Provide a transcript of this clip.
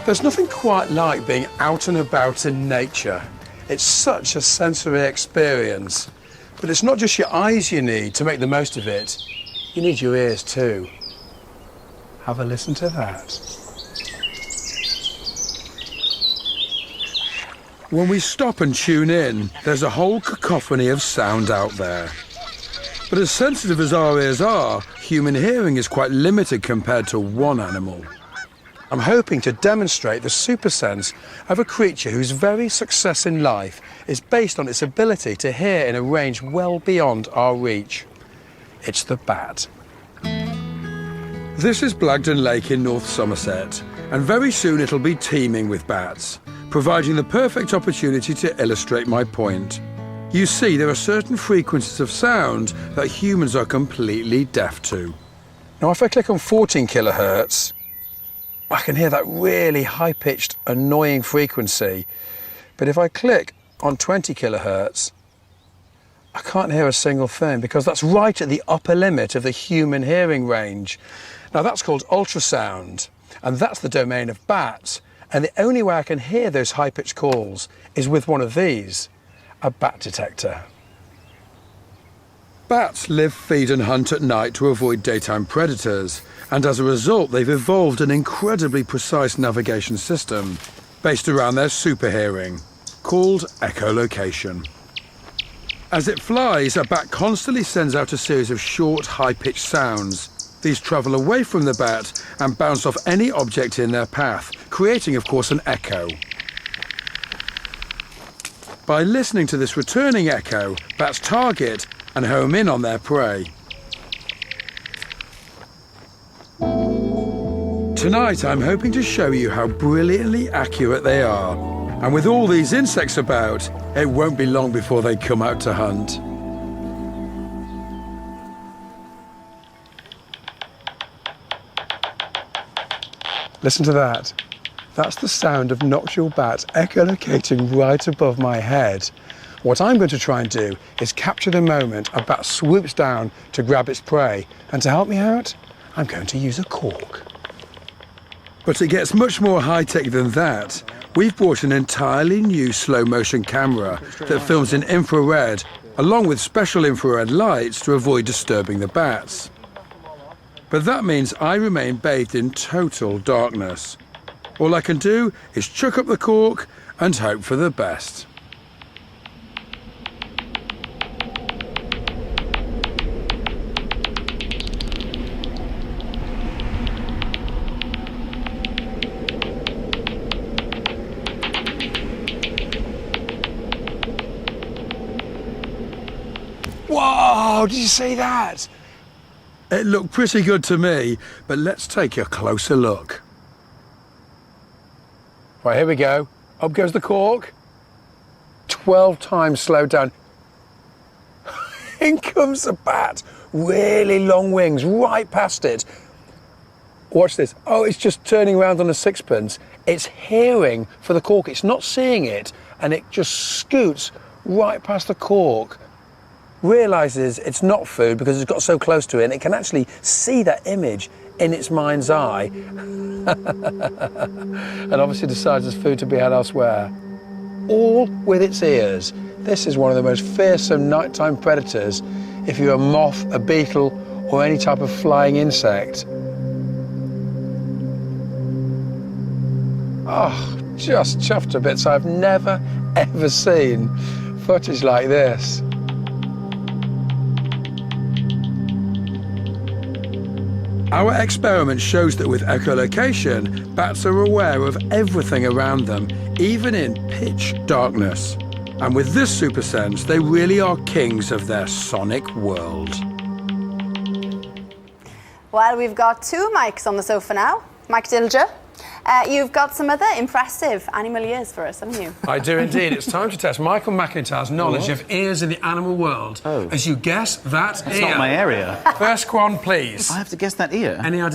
There's nothing quite like being out and about in nature. It's such a sensory experience. But it's not just your eyes you need to make the most of it. You need your ears too. Have a listen to that. When we stop and tune in, there's a whole cacophony of sound out there. But as sensitive as our ears are, human hearing is quite limited compared to one animal. I'm hoping to demonstrate the super sense of a creature whose very success in life is based on its ability to hear in a range well beyond our reach. It's the bat. This is Blagdon Lake in North Somerset, and very soon it'll be teeming with bats, providing the perfect opportunity to illustrate my point. You see, there are certain frequencies of sound that humans are completely deaf to. Now, if I click on 14 kilohertz, I can hear that really high-pitched, annoying frequency. But if I click on 20 kilohertz, I can't hear a single thing because that's right at the upper limit of the human hearing range. Now, that's called ultrasound, and that's the domain of bats. And the only way I can hear those high-pitched calls is with one of these, a bat detector. Bats live, feed and hunt at night to avoid daytime predators, and as a result they've evolved an incredibly precise navigation system based around their super hearing, called echolocation. As it flies, a bat constantly sends out a series of short, high-pitched sounds. These travel away from the bat and bounce off any object in their path, creating, of course, an echo. By listening to this returning echo, bats target and home in on their prey. Tonight I'm hoping to show you how brilliantly accurate they are. And with all these insects about, it won't be long before they come out to hunt. Listen to that. That's the sound of nocturnal bats echolocating right above my head. What I'm going to try and do is capture the moment a bat swoops down to grab its prey. And to help me out, I'm going to use a cork. But it gets much more high-tech than that. We've bought an entirely new slow-motion camera that films in infrared, along with special infrared lights to avoid disturbing the bats. But that means I remain bathed in total darkness. All I can do is chuck up the cork and hope for the best. Whoa, did you see that? It looked pretty good to me, but let's take a closer look. Right, here we go. Up goes the cork. 12 times slowed down. In comes the bat. Really long wings, right past it. Watch this. Oh, it's just turning around on a sixpence. It's hearing for the cork. It's not seeing it, and it just scoots right past the cork. Realises it's not food because it's got so close to it, and it can actually see that image in its mind's eye. And obviously decides there's food to be had elsewhere. All with its ears. This is one of the most fearsome nighttime predators if you're a moth, a beetle, or any type of flying insect. Oh, just chuffed to bits. I've never, ever seen footage like this. Our experiment shows that with echolocation, bats are aware of everything around them, even in pitch darkness. And with this super sense, they really are kings of their sonic world. Well, we've got two mics on the sofa now. Mike Dilger, you've got some other impressive animal ears for us, haven't you? I do indeed. It's time to test Michael McIntyre's knowledge of ears in the animal world. Oh. As you guess that ear. It's not my area. First one, please. I have to guess that ear? Any idea?